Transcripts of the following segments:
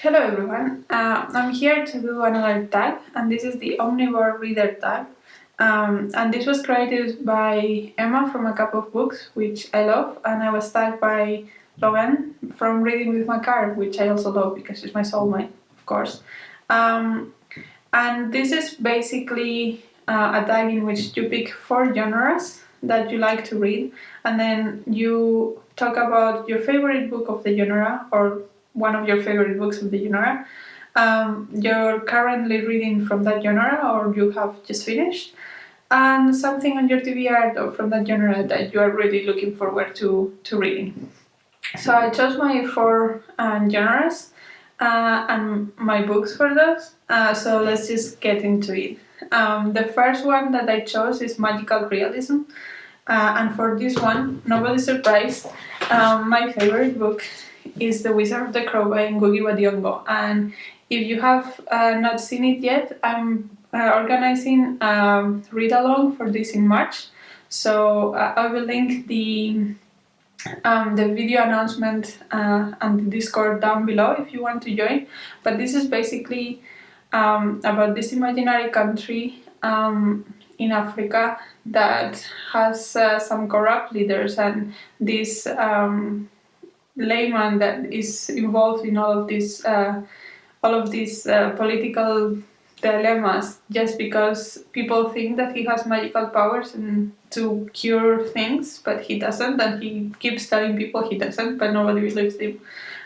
Hello everyone, I'm here to do another tag, and this is the Omnivore reader tag. And this was created by Emma from A Cup of Books, which I love, and I was tagged by Logan from Reading with my car, which I also love because she's my soulmate, of course. And this is basically a tag in which you pick 4 genres that you like to read, and then you talk about your favorite book of the genre or one of your favorite books of the genre. You're currently reading from that genre or you have just finished, and something on your TBR or from that genre that you are really looking forward to reading. So I chose my 4 genres and my books for those. So let's just get into it. The first one that I chose is magical realism. And for this one, nobody's surprised. My favorite book is The Wizard of the Crow by Ngugi Thiongo. And if you have not seen it yet, I'm organizing read along for this in March. So I will link the video announcement and the Discord down below if you want to join. But this is basically about this imaginary country in Africa that has some corrupt leaders, and this layman that is involved in all of these political dilemmas just because people think that he has magical powers and to cure things, but he doesn't, and he keeps telling people he doesn't, but nobody believes him.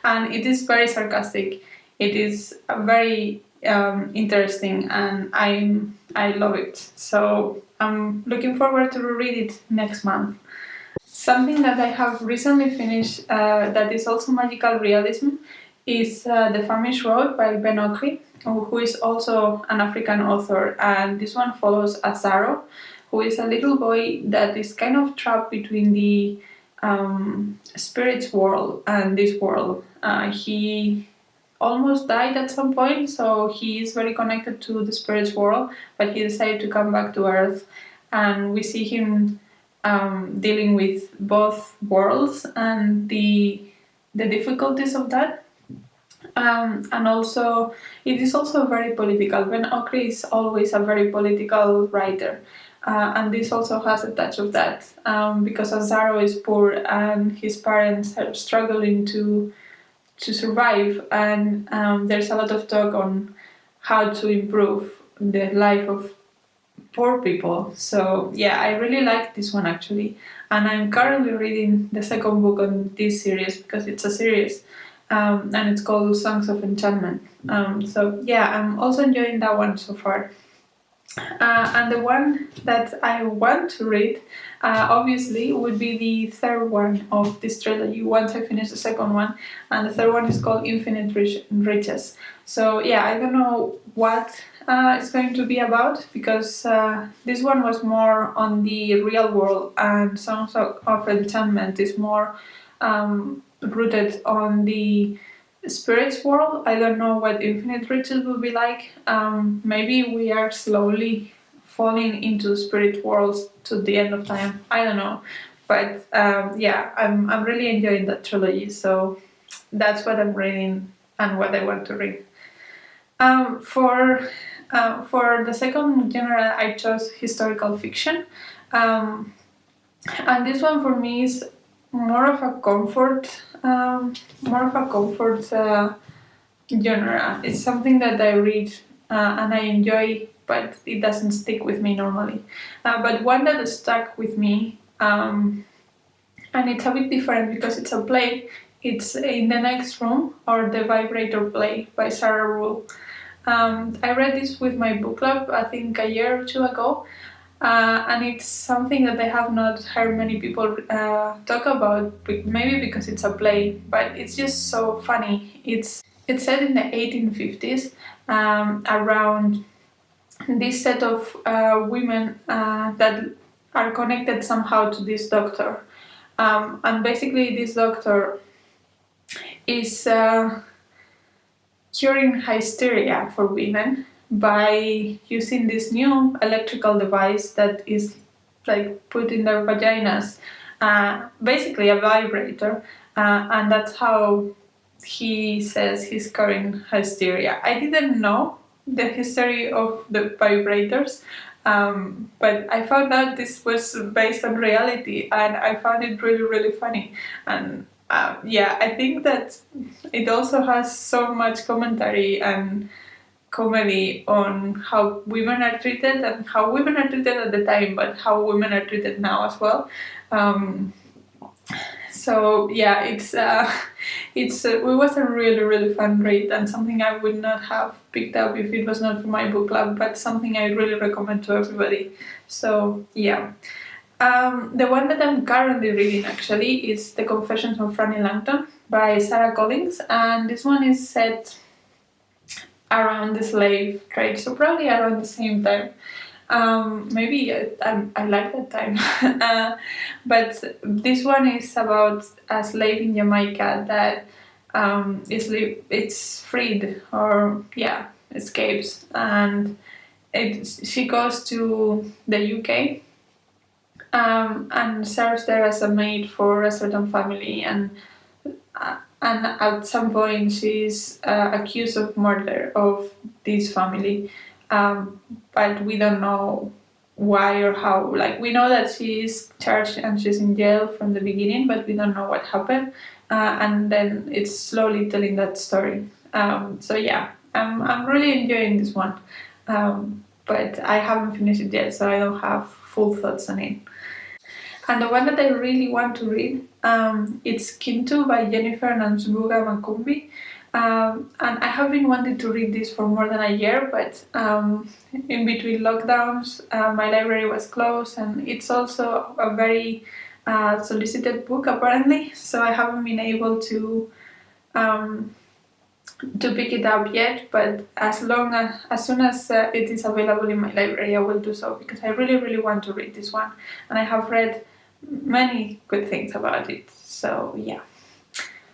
And it is very sarcastic. It is very interesting, and I love it. So I'm looking forward to read it next month. Something that I have recently finished that is also magical realism is The Famished by Ben Okri, who is also an African author, and this one follows Sara, who is a little boy that is kind of trapped between the spirit's world and this world. He almost died at some point, so he is very connected to the spirit's world, but he decided to come back to Earth, and we see him dealing with both worlds and the difficulties of that. And also, it is also very political. Ben Okri is always a very political writer, and this also has a touch of that because Azareen is poor and his parents are struggling to survive, and there's a lot of talk on how to improve the life of poor people. So yeah, I really like this one actually, and I'm currently reading the second book on this series because it's a series, and it's called Songs of Enchantment. So yeah, I'm also enjoying that one so far. And the one that I want to read, obviously, would be the third one of this trilogy once I finish the second one, and the third one is called Infinite Riches. So yeah, I don't know what it's going to be about because this one was more on the real world, and Songs of Enchantment is more rooted on the spirit's world. I don't know what Infinite Riches will be like. Maybe we are slowly falling into spirit worlds to the end of time. I don't know, but yeah, I'm really enjoying that trilogy. So that's what I'm reading and what I want to read. For the second genre, I chose historical fiction, and this one for me is more of a comfort genre. It's something that I read and I enjoy, but it doesn't stick with me normally. But one that stuck with me, and it's a bit different because it's a play. It's In the Next Room, or The Vibrator Play by Sara Ruhl. I read this with my book club, I think a year or two ago, and it's something that I have not heard many people talk about, maybe because it's a play, but it's just so funny. It's set in the 1850s, around this set of women that are connected somehow to this doctor. And basically this doctor is curing hysteria for women by using this new electrical device that is like put in their vaginas, basically a vibrator, and that's how he says he's curing hysteria. I didn't know the history of the vibrators, but I found out this was based on reality, and I found it really, really funny. And yeah, I think that it also has so much commentary and comedy on how women are treated and how women are treated at the time, but how women are treated now as well. So yeah, it was a really, really fun read, and something I would not have picked up if it was not for my book club, but something I really recommend to everybody. So yeah. The one that I'm currently reading actually is The Confessions of Frannie Langton by Sarah Collins, and this one is set around the slave trade, so probably around the same time. Maybe I like that time. But this one is about a slave in Jamaica that it's freed, or yeah, escapes, and she goes to the UK, and serves there as a maid for a certain family, and at some point she's accused of murder of this family, but we don't know why or how. Like, we know that she's charged and she's in jail from the beginning, but we don't know what happened, and then it's slowly telling that story. So yeah, I'm really enjoying this one, but I haven't finished it yet, so I don't have full thoughts on it. And the one that I really want to read, it's Kintu by Jennifer Nansubuga Makumbi. And I have been wanting to read this for more than a year, but in between lockdowns, my library was closed, and it's also a very solicited book apparently, so I haven't been able um, to pick it up yet, but as soon as it is available in my library, I will do so, because I really, really want to read this one, and I have read many good things about it. So yeah.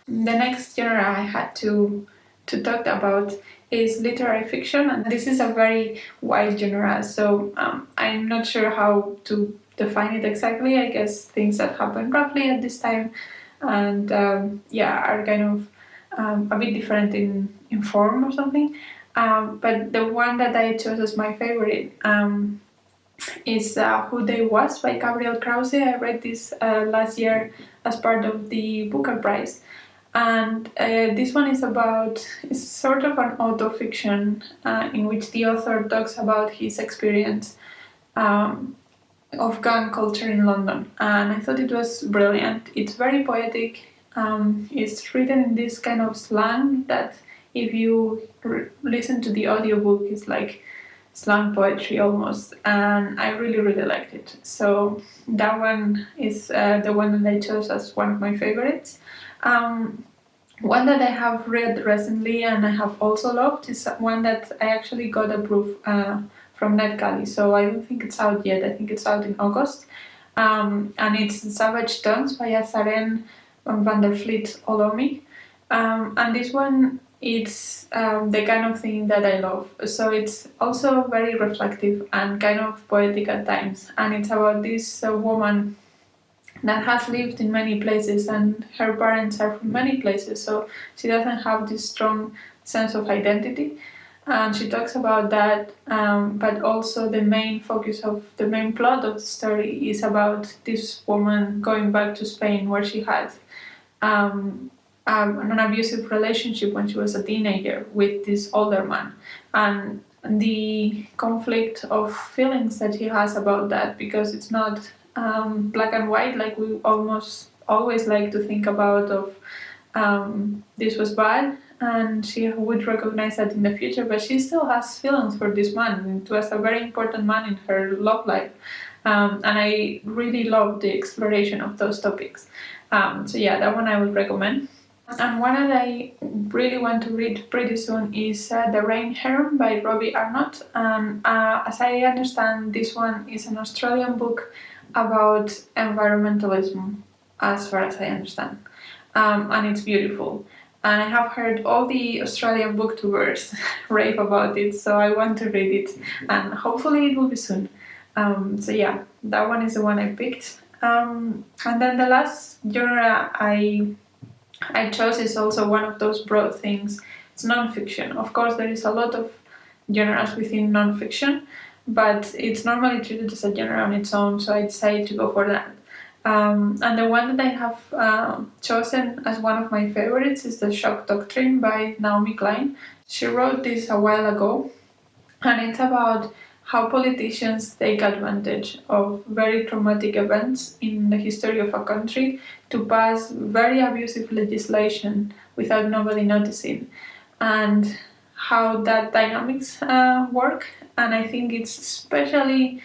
The next genre I had to talk about is literary fiction, and this is a very wide genre, so I'm not sure how to define it exactly. I guess things that happen roughly at this time, and yeah, are kind of a bit different in form or something. But the one that I chose as my favorite is Who They Was by Gabriel Krauze. I read this last year as part of the Booker Prize. And this one is it's sort of an autofiction in which the author talks about his experience of gang culture in London. And I thought it was brilliant. It's very poetic. It's written in this kind of slang that if you listen to the audiobook, it's like slang poetry almost, and I really, really liked it. So that one is the one that I chose as one of my favorites. One that I have read recently and I have also loved is one that I actually got approved from NetGalley, so I don't think it's out yet. I think it's out in August. And it's Savage Tongues by Azareen van der Vliet Oloomi. And this one, it's the kind of thing that I love. So it's also very reflective and kind of poetic at times. And it's about this woman that has lived in many places, and her parents are from many places, so she doesn't have this strong sense of identity. And she talks about that, but also the main plot of the story is about this woman going back to Spain, where she had an abusive relationship when she was a teenager with this older man, and the conflict of feelings that he has about that, because it's not black and white like we almost always like to think about of this was bad and she would recognize that in the future, but she still has feelings for this man. It was a very important man in her love life, and I really love the exploration of those topics. So yeah, that one I would recommend. And one that I really want to read pretty soon is The Rain Heron by Robbie Arnott. And as I understand, this one is an Australian book about environmentalism, as far as I understand. And it's beautiful. And I have heard all the Australian booktubers rave about it, so I want to read it. And hopefully it will be soon. So yeah, that one is the one I picked. And then the last genre I I chose is also one of those broad things. It's non-fiction. Of course, there is a lot of genres within non-fiction, but it's normally treated as a genre on its own, so I decided to go for that. And the one that I have chosen as one of my favorites is The Shock Doctrine by Naomi Klein. She wrote this a while ago, and it's about how politicians take advantage of very traumatic events in the history of a country to pass very abusive legislation without nobody noticing, and how that dynamics work. And I think it's especially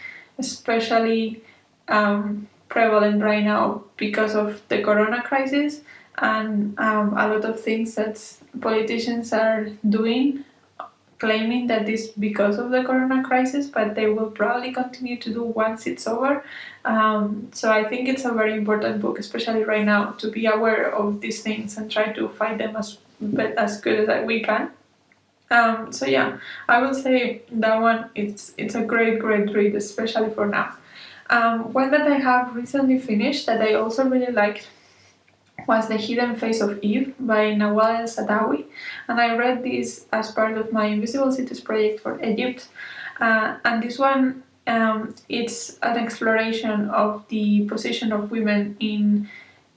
prevalent right now because of the corona crisis, and a lot of things that politicians are doing, claiming that it's because of the corona crisis, but they will probably continue to do once it's over. So I think it's a very important book, especially right now, to be aware of these things and try to fight them as good as we can. So yeah, I will say that one, it's a great read, especially for now. One that I have recently finished that I also really liked was The Hidden Face of Eve by Nawal El-Sadawi, and I read this as part of my Invisible Cities project for Egypt. And this one, it's an exploration of the position of women in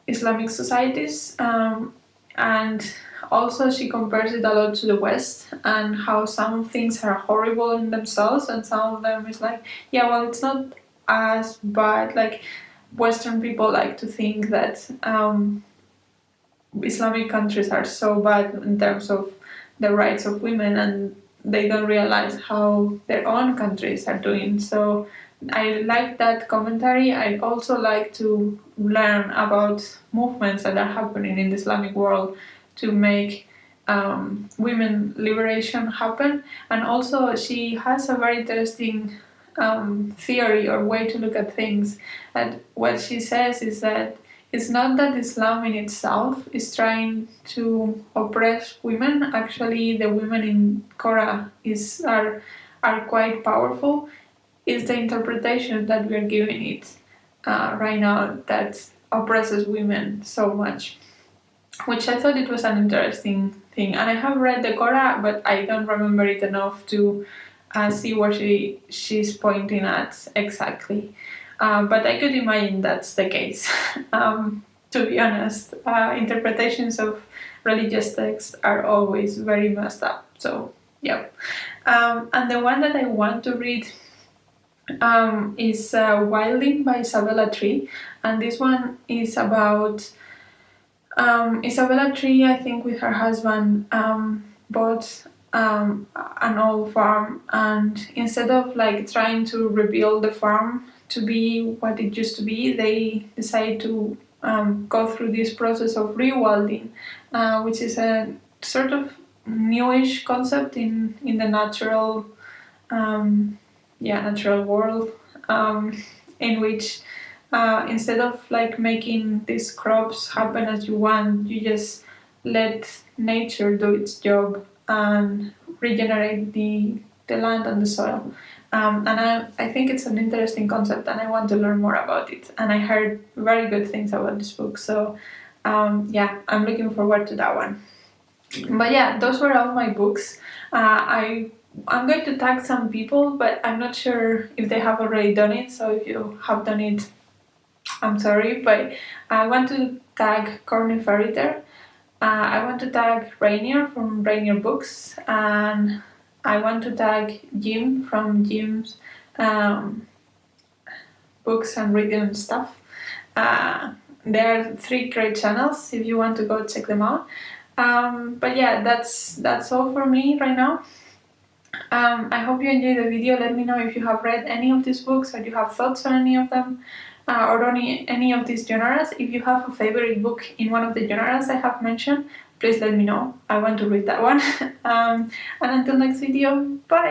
Islamic societies, and also she compares it a lot to the West and how some things are horrible in themselves and some of them is like, yeah, well, it's not as bad. Like, Western people like to think that Islamic countries are so bad in terms of the rights of women, and they don't realize how their own countries are doing. So I like that commentary. I also like to learn about movements that are happening in the Islamic world to make women liberation happen. And also she has a very interesting theory or way to look at things. And what she says is that it's not that Islam in itself is trying to oppress women. Actually, the women in Korah are quite powerful. It's the interpretation that we are giving it right now that oppresses women so much, which I thought it was an interesting thing. And I have read the Korah, but I don't remember it enough to see what she's pointing at exactly. But I could imagine that's the case. To be honest, interpretations of religious texts are always very messed up. So, yeah. And the one that I want to read is Wilding by Isabella Tree. And this one is about Isabella Tree, I think, with her husband, bought an old farm, and instead of like trying to rebuild the farm to be what it used to be, they decide to go through this process of rewilding, which is a sort of newish concept in the natural natural world, in which instead of like making these crops happen as you want, you just let nature do its job and regenerate the land and the soil. And I think it's an interesting concept and I want to learn more about it. And I heard very good things about this book. So I'm looking forward to that one. But yeah, those were all my books. I'm going to tag some people, but I'm not sure if they have already done it. So if you have done it, I'm sorry, but I want to tag Corny Ferriter. I want to tag Rainier from Rainier Books, and I want to tag Jim from Jim's Books and Reading Stuff. There are 3 great channels if you want to go check them out. But yeah, that's all for me right now. I hope you enjoyed the video. Let me know if you have read any of these books or you have thoughts on any of them, or on any of these genres. If you have a favorite book in one of the genres I have mentioned, please let me know. I want to read that one. And until next video, bye!